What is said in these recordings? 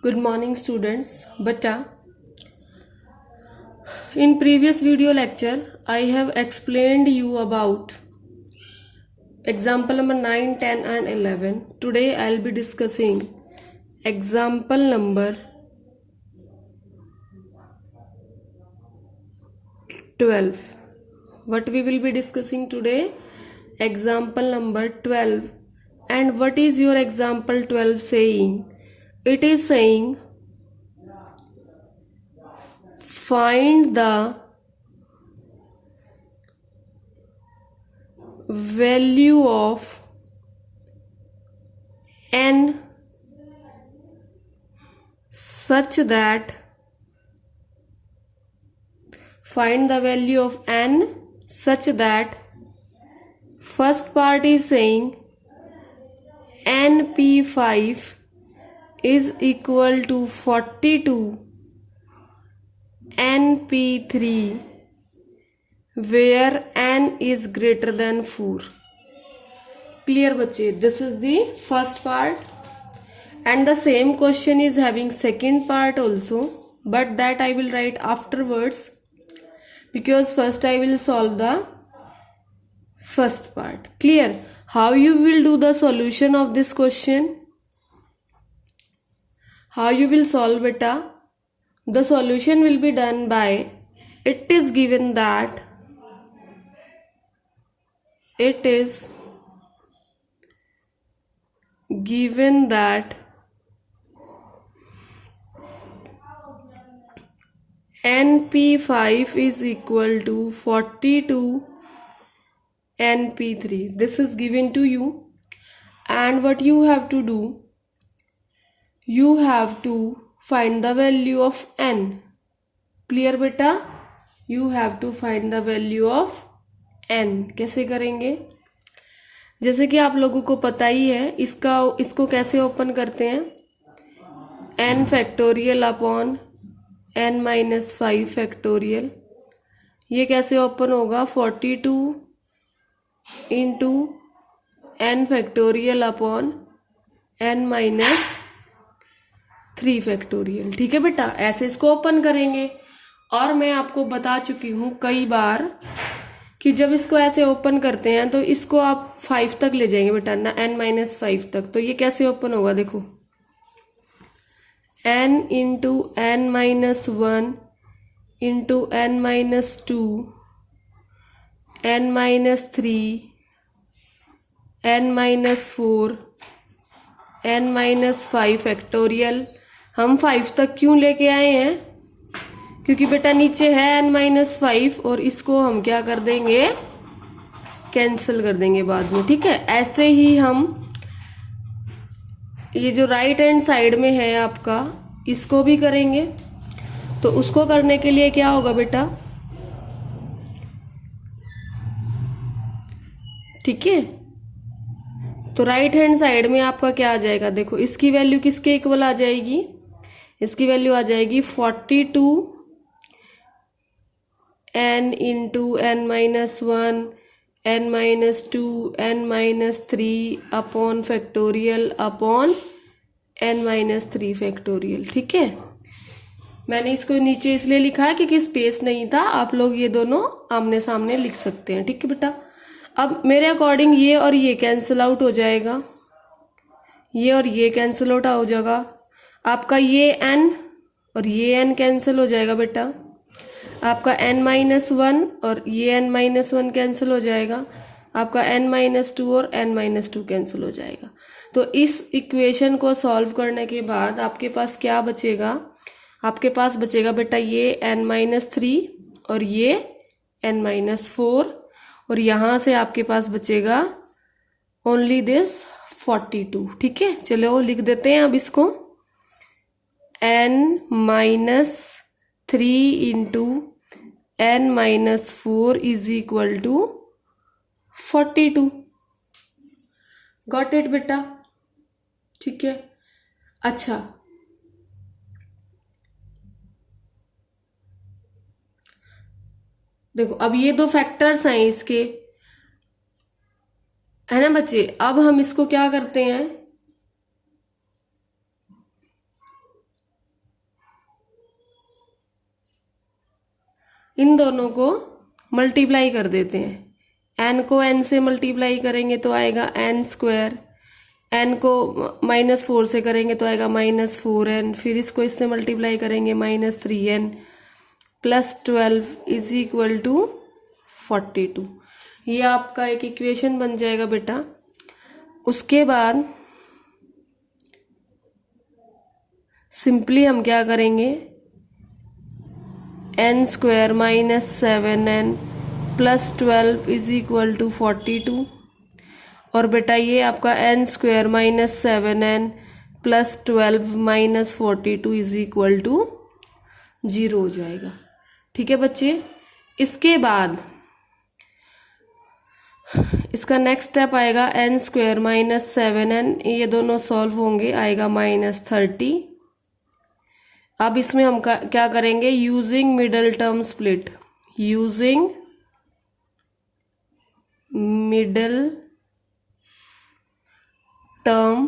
Good morning students. Beta, in previous video lecture I have explained you about example number 9, 10 and 11. Today I will be discussing example number 12. What we will be discussing today? Example number 12. And what is your example 12 saying? It is saying find the value of n such that first part is saying np5 is equal to 42 np3 where n is greater than 4. Clear बच्चे? This is the first part and the same question is having second part also, but that I will write afterwards because first I will solve the first part. Clear? How you will do the solution of this question? How you will solve beta? The solution will be done by, it is given that np5 is equal to 42 np3. This is given to you, and what you have to do, you have to find the value of n. Clear beta? You have to find the value of n. कैसे करेंगे? जैसे कि आप लोगों को पता ही है, इसको कैसे ओपन करते हैं? n factorial upon n minus 5 factorial. ये कैसे ओपन होगा? 42 into n factorial upon n minus 3 factorial. ठीक है बेटा, ऐसे इसको ओपन करेंगे. और मैं आपको बता चुकी हूँ कई बार कि जब इसको ऐसे ओपन करते हैं तो इसको आप 5 तक ले जाएंगे बेटा, ना n माइनस 5 तक. तो ये कैसे ओपन होगा? देखो, n into n minus 1 into n minus 2 n minus 3 n minus 4 n minus 5 factorial. हम 5 तक क्यों लेके आए हैं? क्योंकि बेटा नीचे है n माइनस 5 और इसको हम क्या कर देंगे? कैंसिल कर देंगे बाद में. ठीक है, ऐसे ही हम ये जो राइट हैंड साइड में है आपका, इसको भी करेंगे. तो उसको करने के लिए क्या होगा बेटा? ठीक है, तो राइट हैंड साइड में आपका क्या आ जाएगा? देखो, इसकी वैल्यू किसके इक्वल आ जाएगी? इसकी वैल्यू आ जाएगी 42 n into n minus 1 n minus 2 n minus 3 upon factorial upon n minus 3 factorial. ठीक है, मैंने इसको नीचे इसलिए लिखा है क्योंकि स्पेस नहीं था. आप लोग ये दोनों आमने सामने लिख सकते हैं. ठीक है बेटा, अब मेरे अकॉर्डिंग ये और ये कैंसिल आउट हो जाएगा, ये और ये कैंसिल आउट हो जाएगा. आपका ये n और ये n कैंसिल हो जाएगा बेटा. आपका n माइनस 1 और ये n माइनस 1 कैंसिल हो जाएगा. आपका n माइनस 2 और n माइनस 2 कैंसिल हो जाएगा. तो इस इक्वेशन को सॉल्व करने के बाद आपके पास क्या बचेगा? आपके पास बचेगा बेटा ये n माइनस 3 और ये n माइनस 4, और यहां से आपके पास बचेगा ओनली दिस 42. ठीक है, चलो लिख देते हैं अब इसको. n minus 3 into n minus 4 is equal to 42. Got it बेटा? ठीक है, अच्छा देखो, अब ये दो फैक्टर्स हैं इसके, है ना बच्चे. अब हम इसको क्या करते हैं? इन दोनों को मल्टीप्लाई कर देते हैं। n को n से मल्टीप्लाई करेंगे तो आएगा n स्क्वायर, n को -4 से करेंगे तो आएगा -4n, फिर इसको इससे मल्टीप्लाई करेंगे -3n plus 12 is equal to 42। ये आपका एक इक्वेशन बन जाएगा बेटा। उसके बाद सिंपली हम क्या करेंगे, n square -7n plus 12 is equal to 42। और बेटा ये आपका n square -7n plus 12 -42 is equal to 0 हो जाएगा। ठीक है बच्चे। इसके बाद इसका नेक्स्ट स्टेप आएगा n स्क्वायर -7n, ये दोनों सॉल्व होंगे, आएगा -30। अब इसमें हम क्या करेंगे, using middle term split, using middle term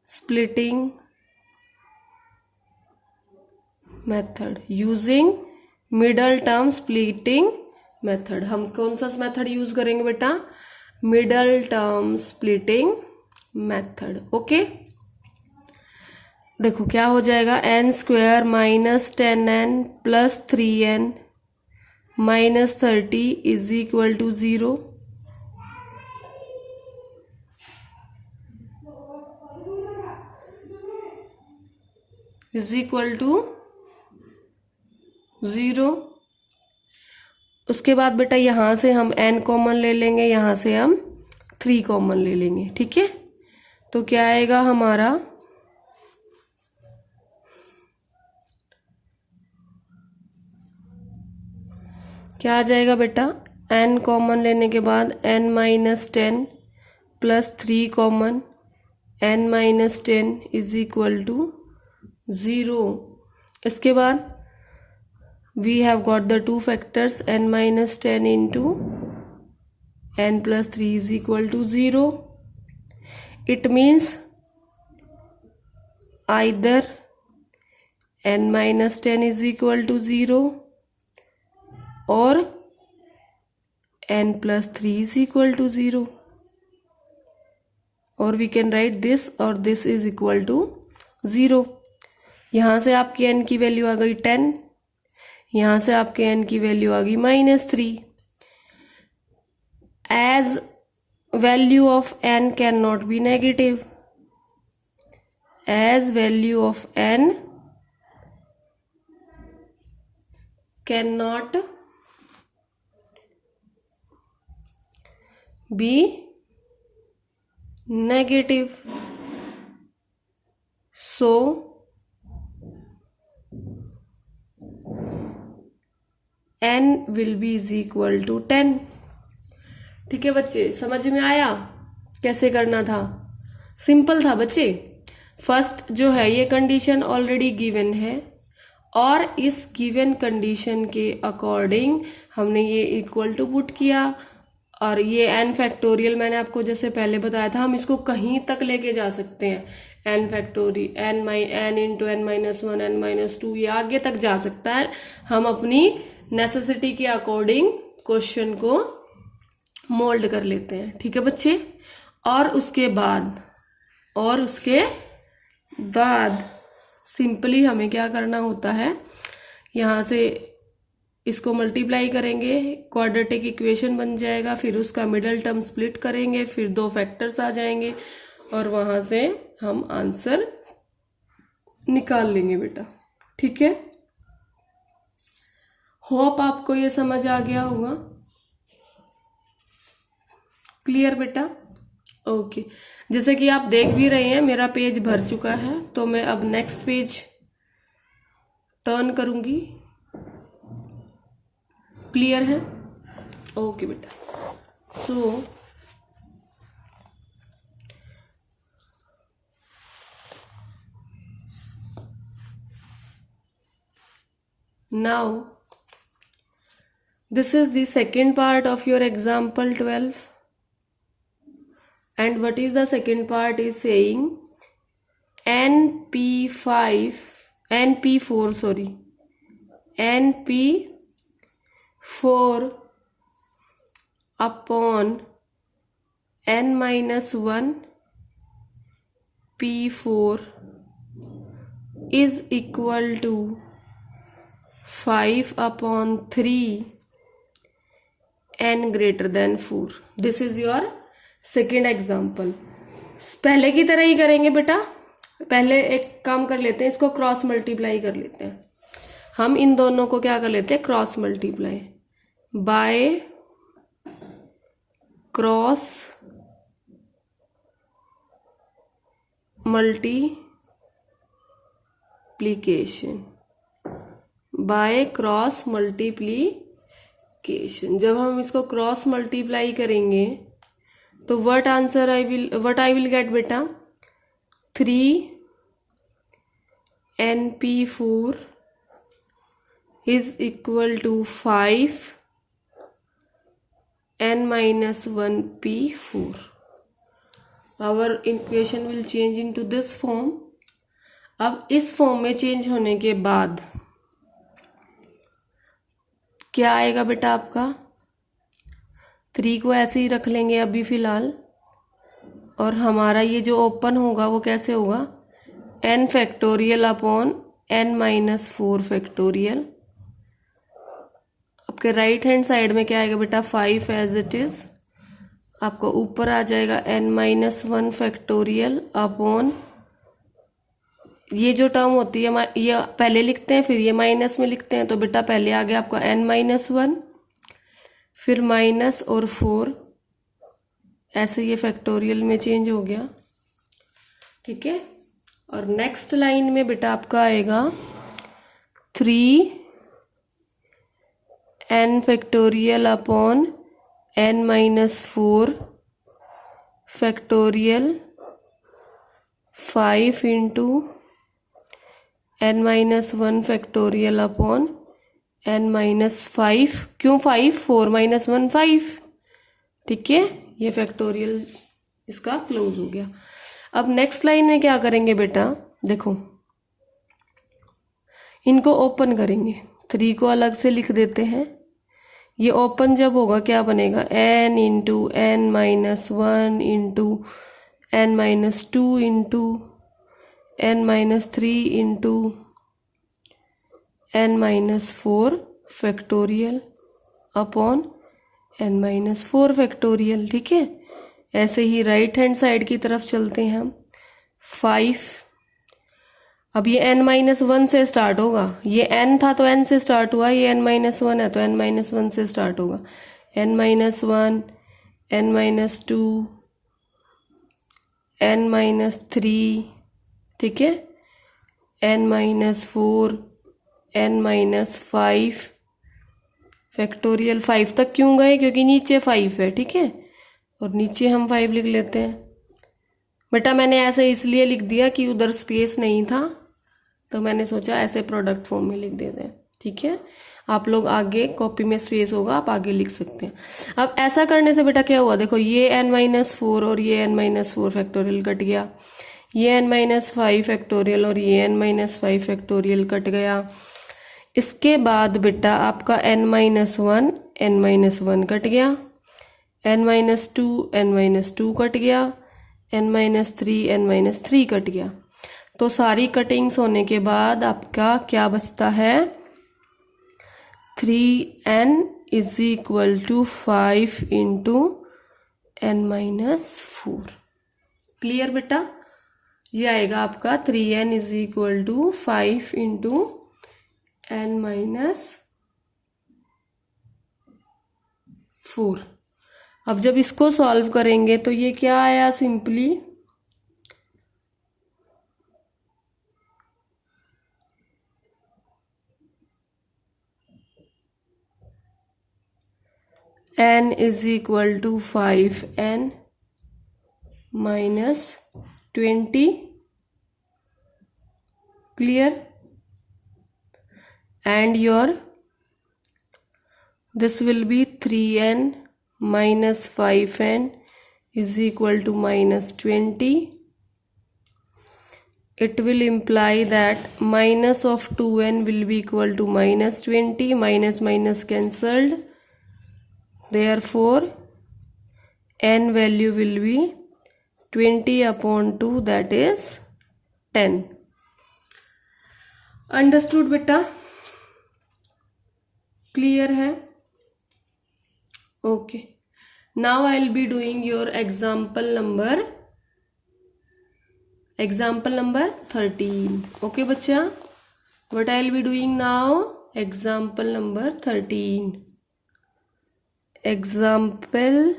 splitting method, using middle term splitting method. हम कौन सा मेथड यूज करेंगे बेटा, middle term splitting method. Okay, देखो क्या हो जाएगा, n square -10n plus 3n -30 is equal to 0। Is equal to 0। उसके बाद बेटा यहां से हम n कॉमन ले लेंगे, यहां से हम 3 कॉमन ले लेंगे। ठीक है, तो क्या आएगा हमारा, क्या आ जाएगा बेटा, n कॉमन लेने के बाद n -10 plus 3 common, n -10 is equal to 0। इसके बाद we have got the two factors n -10 into n plus 3 is equal to 0. It means either n -10 is equal to 0 or n plus 3 is equal to 0, or we can write this or this is equal to 0। यहां से आपकी n की value आ गई 10, यहां से आपके n की वैल्यू आ गई -3। As value of n can not be negative, as value of n can not be negative, so n will be is equal to 10। ठीक है बच्चे, समझ में आया कैसे करना था, सिंपल था बच्चे। फर्स्ट जो है ये कंडीशन ऑलरेडी गिवन है, और इस गिवन कंडीशन के अकॉर्डिंग हमने ये इक्वल टू पुट किया, और ये n फैक्टोरियल मैंने आपको जैसे पहले बताया था, हम इसको कहीं तक लेके जा सकते हैं, n factorial n into n -1 n -2 ये आगे तक जा सकता है। हम अपनी नेसेसिटी के अकॉर्डिंग क्वेश्चन को मोल्ड कर लेते हैं। ठीक है बच्चे। और उसके बाद सिंपली हमें क्या करना होता है, यहाँ से इसको मल्टीप्लाई करेंगे, क्वाड्रेटिक इक्वेशन बन जाएगा, फिर उसका मिडल टर्म स्प्लिट करेंगे, फिर 2 फैक्टर्स आ जाएंगे, और वहां से हम आंसर निकाल लेंगे बेटा। ठीक है, होप आपको ये समझ आ गया होगा। क्लियर बेटा। ओके, जैसे कि आप देख भी रहे हैं मेरा पेज भर चुका है, तो मैं अब नेक्स्ट पेज टर्न करूंगी। क्लियर है। ओके बेटा। सो now this is the second part of your example 12, and what is the second part is saying np4 NP4 upon n minus 1 P4 is equal to 5 upon 3 n greater than 4. This is your second example. पहले की तरह ही करेंगे बेटा. पहले एक काम कर लेते हैं, इसको क्रॉस मल्टीप्लाई कर लेते हैं. हम इन दोनों को क्या कर लेते हैं, cross multiply. By cross multiplication. By cross multiplication. जब हम इसको क्रॉस मल्टीप्लाई करेंगे तो व्हाट आई विल गेट बेटा, 3NP4 is equal to 5 n minus 1 P4. Our equation will change into this form. अब इस फॉर्म में चेंज होने के बाद क्या आएगा बेटा आपका, 3 को ऐसे ही रख लेंगे अभी फिलहाल, और हमारा ये जो ओपन होगा वो कैसे होगा, n factorial upon n minus 4 factorial. आपके राइट हैंड साइड में क्या आएगा बेटा, 5 एज इट इज. आपको ऊपर आ जाएगा n माइनस 1 फैक्टोरियल अपॉन, ये जो टर्म होती है ये पहले लिखते हैं फिर ये माइनस में लिखते हैं, तो बेटा पहले आ गया आपका n माइनस 1, फिर माइनस और 4, ऐसे ये फैक्टोरियल में चेंज हो गया. ठीक है. और नेक्स्ट लाइन में बेटा आपका आएगा 3n factorial upon n minus 4 factorial 5 into n minus 1 factorial upon n minus 5. क्यों 5, 4 माइनस 1 5. ठीक है, ये फैक्टोरियल इसका क्लोज हो गया. अब नेक्स्ट लाइन में क्या करेंगे बेटा, देखो इनको ओपन करेंगे. 3 को अलग से लिख देते हैं. ये ओपन जब होगा क्या बनेगा, n into n minus 1 into n minus 2 into n minus 3 into n minus 4 factorial upon n minus 4 factorial. ठीक है. ऐसे ही राइट हैंड साइड की तरफ चलते हैं हम. 5, अब ये n माइनस 1 से स्टार्ट होगा, ये n था तो n से स्टार्ट हुआ, ये n माइनस 1 है तो n माइनस 1 से स्टार्ट होगा. n minus 1, n minus 2, n minus 3. ठीक है. n minus 4, n minus 5 factorial. 5 तक क्यों गए, क्योंकि नीचे 5 है. ठीक है. और नीचे हम 5 लिख लेते हैं. बेटा मैंने ऐसे इसलिए लिख दिया कि उधर स्पेस नहीं था, तो मैंने सोचा ऐसे प्रोडक्ट फॉर्म में लिख देते हैं. ठीक है. आप लोग आगे कॉपी में स्पेस होगा, आप आगे लिख सकते हैं. अब ऐसा करने से बेटा क्या हुआ, देखो ये n माइनस 4 और ये n माइनस 4 फैक्टोरियल कट गया, ये n माइनस 5 फैक्टोरियल और ये n माइनस 5 फैक्टोरियल कट गया. इसके बाद बेटा आपका n minus 1 n minus 1 cut गया, n minus 2 n minus 2 cut गया, n minus 3 n minus 3 cut गया. तो सारी कटिंग्स होने के बाद आपका क्या बचता है, 3n is equal to 5 into n minus 4. Clear बेटा. ये आएगा आपका 3n is equal to 5 into n minus 4. अब जब इसको सॉल्व करेंगे तो ये क्या आया, simply n is equal to 5n minus 20. Clear. And your this will be 3n minus 5n is equal to minus 20. it will imply that minus of 2n will be equal to minus 20, minus minus cancelled, therefore n value will be 20 upon 2, that is 10. Understood बेटा? Clear है? Okay, now I will be doing your example number 13. Okay बच्चा, what I will be doing now? Example number 13. Example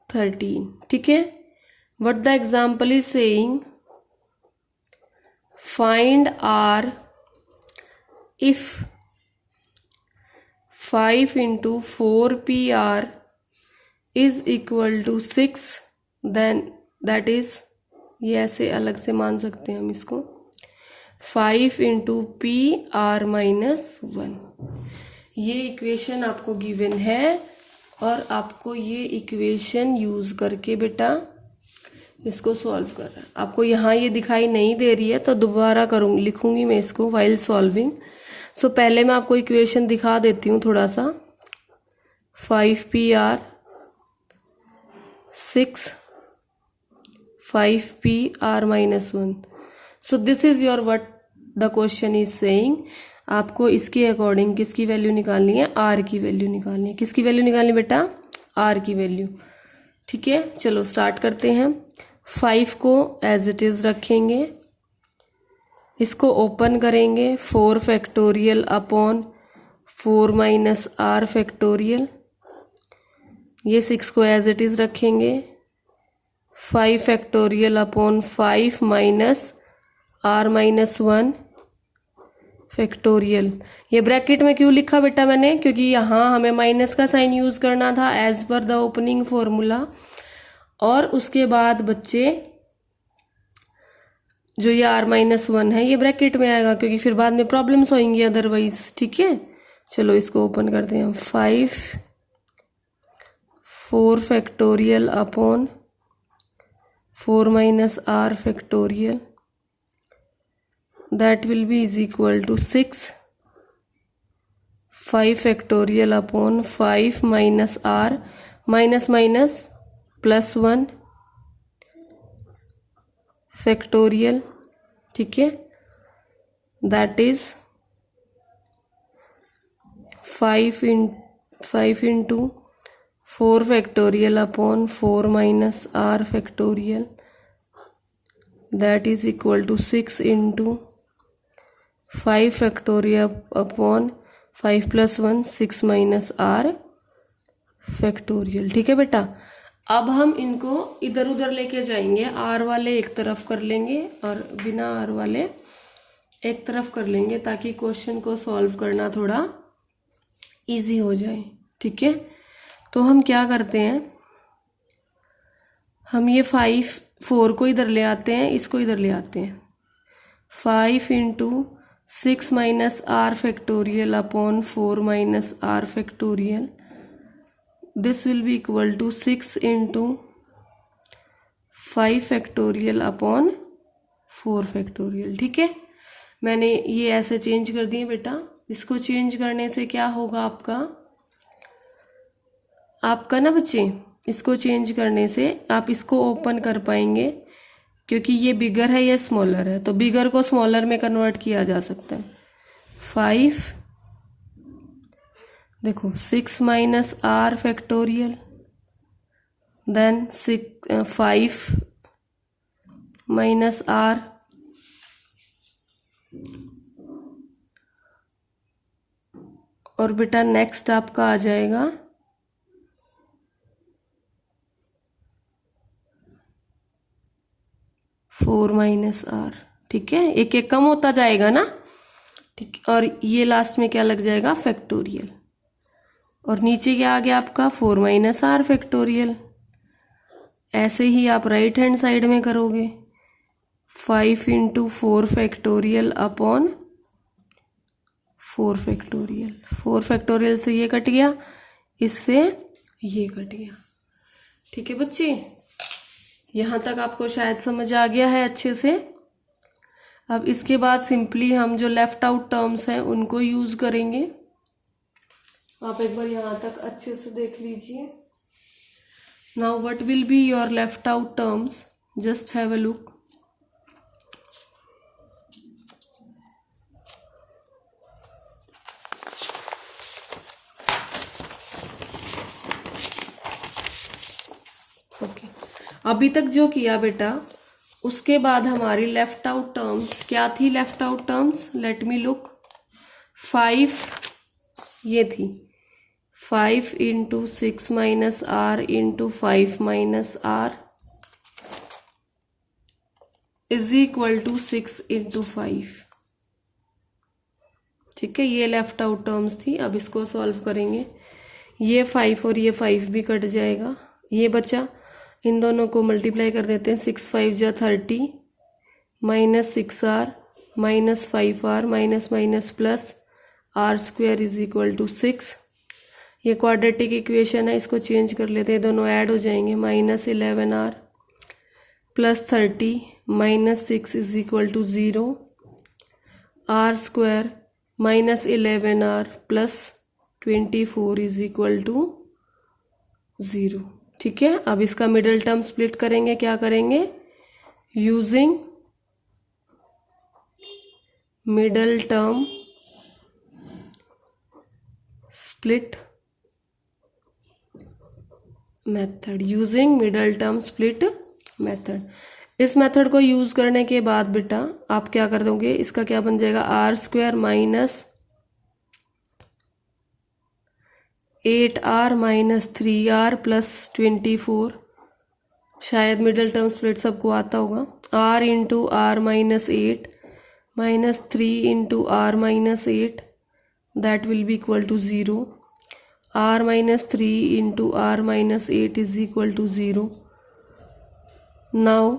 13, ठीक है. What the example is saying, find r if 5 into 4pr is equal to 6, then that is, ये ऐसे अलग से मान सकते हैं हम इसको, 5 into pr minus 1. ये इक्वेशन आपको गिवन है और आपको ये इक्वेशन यूज करके बेटा इसको सॉल्व कर रहा है. आपको यहाँ ये दिखाई नहीं दे रही है तो दोबारा करूँगी, लिखूंगी मैं इसको वाइल सॉल्विंग. सो पहले मैं आपको इक्वेशन दिखा देती हूँ थोड़ा सा. 5pr 6 5pr minus 1. So this is your what the question is saying. आपको इसके अकॉर्डिंग किसकी वैल्यू निकालनी है? आर की वैल्यू निकालनी है. किसकी वैल्यू निकालनी बेटा? आर की वैल्यू. ठीक है, चलो स्टार्ट करते हैं. 5 को एज इट इज रखेंगे, इसको ओपन करेंगे, 4 factorial upon 4 minus R factorial. ये 6 को एज इट इज रखेंगे, 5 factorial upon 5 minus R minus 1 factorial. ये ब्रैकेट में क्यों लिखा बेटा मैंने? क्योंकि यहाँ हमें माइनस का साइन यूज करना था as per the opening formula. और उसके बाद बच्चे जो ये r माइनस 1 है ये ब्रैकेट में आएगा, क्योंकि फिर बाद में प्रॉब्लम्स होंगी अदरवाइज. ठीक है, चलो इसको ओपन करते हैं. 5 4 factorial upon 4 minus R factorial, that will be is equal to 6 5 factorial upon 5 minus R minus minus plus 1 factorial. ठीक है, that is 5 into 4 factorial upon 4 minus R factorial, that is equal to 6 into 5 factorial upon 5 plus 1 6 minus R factorial. ठीक है बेटा, अब हम इनको इधर उधर लेके जाएंगे. आर वाले एक तरफ कर लेंगे और बिना आर वाले एक तरफ कर लेंगे, ताकि क्वेश्चन को सॉल्व करना थोड़ा इजी हो जाए. ठीक है, तो हम क्या करते हैं, हम ये 4 को इधर ले आते हैं, इसको इधर ले आते हैं. 5 into 6 minus R factorial upon 4 minus R factorial, this will be equal to 6 into 5 factorial upon 4 factorial. ठीक है, मैंने ये ऐसे चेंज कर दिए बेटा. इसको चेंज करने से क्या होगा आपका ना बच्चे, इसको चेंज करने से आप इसको ओपन कर पाएंगे, क्योंकि ये बिगर है ये स्मॉलर है, तो बिगर को स्मॉलर में कन्वर्ट किया जा सकता है. 5 देखो 6 minus R factorial, then 5 minus R, और बेटा नेक्स्ट आपका आ जाएगा 4 माइनस आर. ठीक है, एक एक कम होता जाएगा ना. ठीक, और ये लास्ट में क्या लग जाएगा? फैक्टोरियल. और नीचे क्या आ गया आपका? 4 माइनस आर फैक्टोरियल. ऐसे ही आप राइट हैंड साइड में करोगे, 5 into 4 factorial upon 4 factorial. 4 factorial से ये कट गया, इससे ये कट गया. ठीक है बच्चे, यहाँ तक आपको शायद समझ आ गया है अच्छे से। अब इसके बाद सिंपली हम जो लेफ्ट आउट टर्म्स हैं उनको यूज करेंगे। आप एक बार यहाँ तक अच्छे से देख लीजिए। Now what will be your left out terms, just have a look. Okay, अभी तक जो किया बेटा, उसके बाद हमारी लेफ्ट आउट टर्म्स क्या थी? Left out terms, let me look. 5 ये थी 5 into 6 minus R into 5 minus R is equal to 6 into 5। ठीक है, ये लेफ्ट आउट टर्म्स थी। अब इसको सॉल्व करेंगे। ये 5 और ये 5 भी कट जाएगा, ये बचा। इन दोनों को मल्टीप्लाई कर देते हैं। 6 5 जा 30 minus 6r minus 5r minus minus plus R square is equal to 6। ये क्वाड्रेटिक इक्वेशन है, इसको चेंज कर लेते हैं, दोनों ऐड हो जाएंगे। Minus 11r plus 30 minus 6 is equal to 0। R square minus 11r plus 24 is equal to 0। ठीक है, अब इसका मिडल टर्म स्प्लिट करेंगे। क्या करेंगे? Using middle term split method, using middle term split method. इस मेथड को यूज करने के बाद बेटा आप क्या कर दोगे? इसका क्या बन जाएगा? R square minus 8r minus 3r plus 24। शायद मिडल टर्म स्प्लिट सबको आता होगा। r into R minus 8 minus 3 into R minus 8 that will be equal to 0। r minus 3 into R minus 8 is equal to 0। Now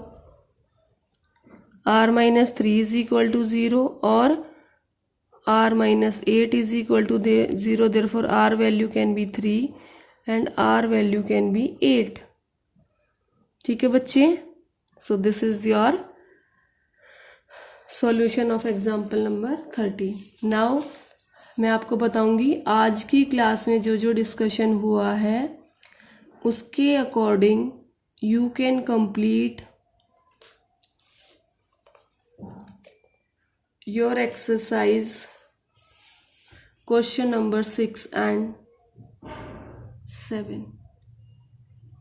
r minus 3 is equal to 0 और r minus 8 is equal to 0, therefore r value can be 3 and r value can be 8। ठीक है बच्चे, so this is your solution of example number 30। now मैं आपको बताऊंगी आज की class में जो जो डिस्कशन हुआ है उसके according you can complete your exercise question number 6 and 7।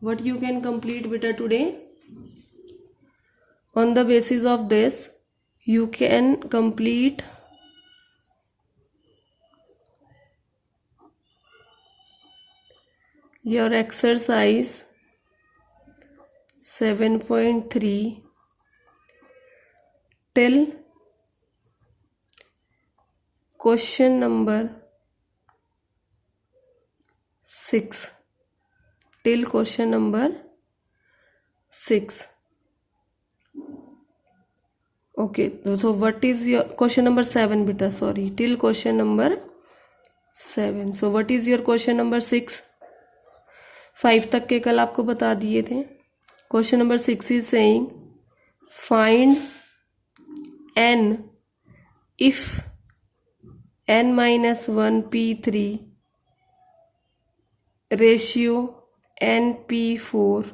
what you can complete beta today? on the basis of this you can complete your exercise 7.3 till question number 6, till question number 6। okay, so what is your question number 7 beta, sorry, till question number 7। so what is your question number 6? 5 तक के कल आपको बता दिए थे। Question number 6 is saying find n if n minus 1 p3 ratio np4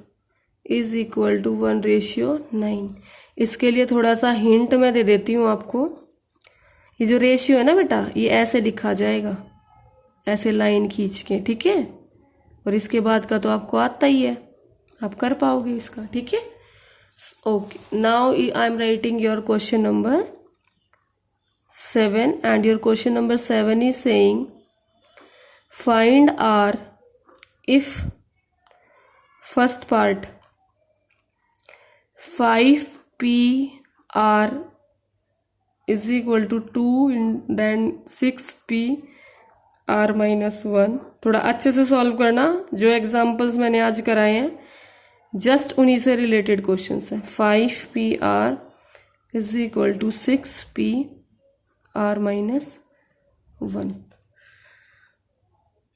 is equal to 1 ratio 9। इसके लिए थोड़ा सा हिंट मैं दे देती हूँ आपको। ये जो रेशियो है ना बेटा, ये ऐसे लिखा जाएगा, ऐसे लाइन खींच के, ठीक है। और इसके बाद का तो आपको आता ही है, आप कर पाओगे इसका, ठीक है। Okay, now I am writing your question number 7 and your question number 7 is saying find r if first part 5pr is equal to 2 and then 6pr minus 1। थोड़ा अच्छे से सॉल्व करना, जो एग्जाम्पल्स मैंने आज कराए हैं जस्ट उन्हीं से रिलेटेड क्वेश्चंस हैं। 5pr is equal to 6pr minus 1।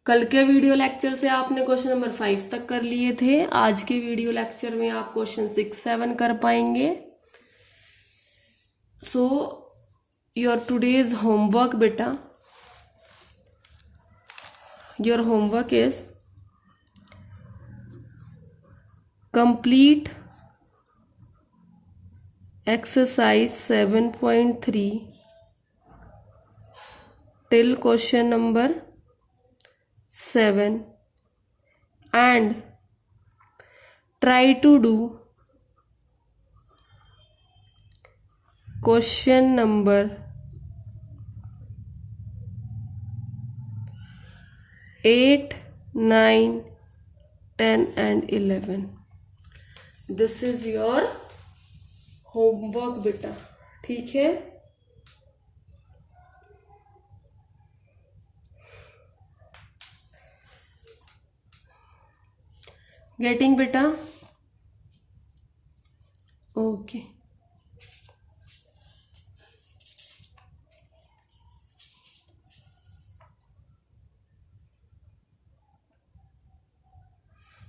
कल के वीडियो लेक्चर से आपने क्वेश्चन नंबर 5 तक कर लिए थे। आज के वीडियो लेक्चर में आप क्वेश्चन 6, 7 कर पाएंगे। सो योर टुडेज होमवर्क बेटा, your homework is complete exercise 7.3 till question number 7 and try to do question number 8, 9, 10 and 11. This is your homework बेटा, ठीक है। गेटिंग बेटा? ओके।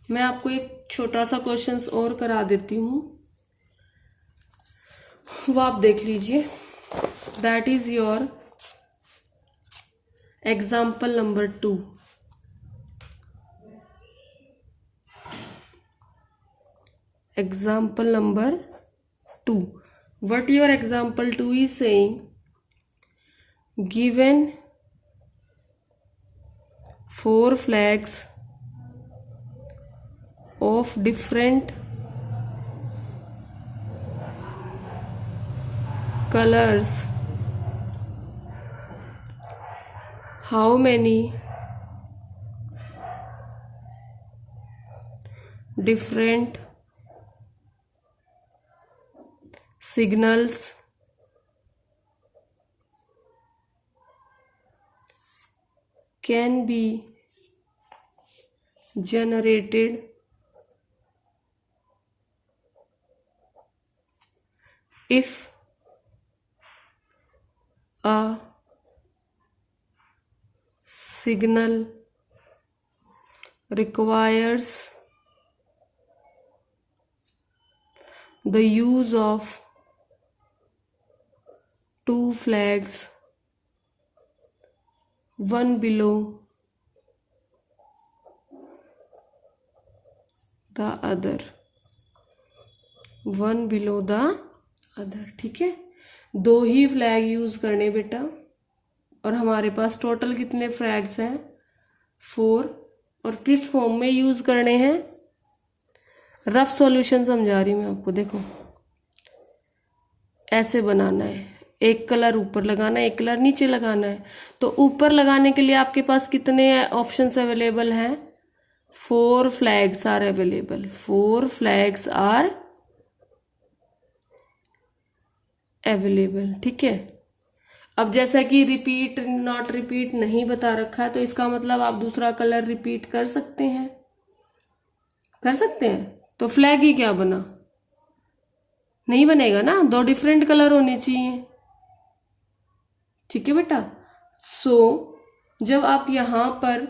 मैं आपको एक छोटा सा क्वेश्चंस और करा देती हूँ, वो आप देख लीजिए। That is your example number 2। Example number 2, what your example 2 is saying, given 4 flags of different colors, how many different signals can be generated if a signal requires the use of 2 flags, one below the other, one below the other, ठीक है। 2 ही flag use करने बेटा, और हमारे पास total कितने flags हैं? 4। और किस फॉर्म में यूज करने हैं? रफ सॉल्यूशन समझा रही हूँ मैं आपको। देखो ऐसे बनाना है, एक कलर ऊपर लगाना है, एक कलर नीचे लगाना है। तो ऊपर लगाने के लिए आपके पास कितने ऑप्शंस अवेलेबल हैं? 4 flags are available, 4 flags are available, ठीक है। अब जैसा कि रिपीट नॉट रिपीट नहीं बता रखा है, तो इसका मतलब आप दूसरा कलर रिपीट कर सकते हैं, कर सकते हैं। तो फ्लैग ही क्या बना? नहीं बनेगा ना, 2 डिफरेंट कलर होने चाहिए, ठीक है बेटा। सो जब आप यहाँ पर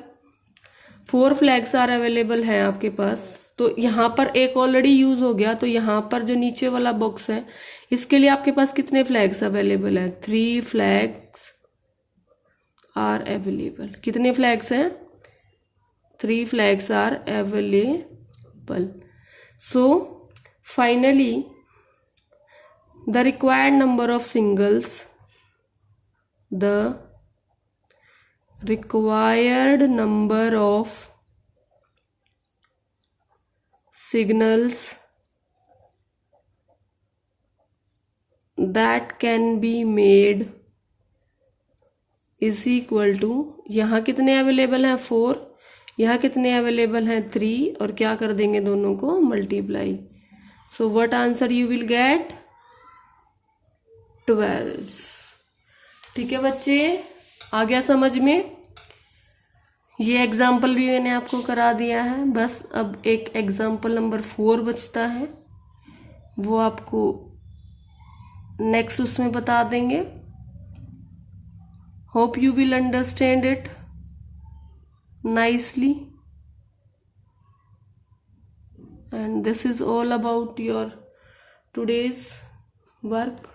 4 फ्लैग्स आर अवेलेबल है आपके पास, तो यहाँ पर एक ऑलरेडी यूज हो गया, तो यहाँ पर जो नीचे वाला बॉक्स है, इसके लिए आपके पास कितने फ्लैग्स अवेलेबल है? 3 फ्लैग्स आर अवेलेबल। कितने फ्लैग्स हैं? 3 flags are available. So finally the required number of singles, the required number of signals that can be made is equal to, यहाँ कितने अवेलेबल हैं? 4। यहाँ कितने अवेलेबल हैं? 3। और क्या कर देंगे दोनों को? Multiply. So what answer you will get? 12। ठीक है बच्चे, आ गया समझ में? ये एग्जाम्पल भी मैंने आपको करा दिया है। बस अब एक एग्जाम्पल नंबर 4 बचता है, वो आपको नेक्स्ट उसमें बता देंगे। Hope you will understand it nicely. And this is all about your today's work.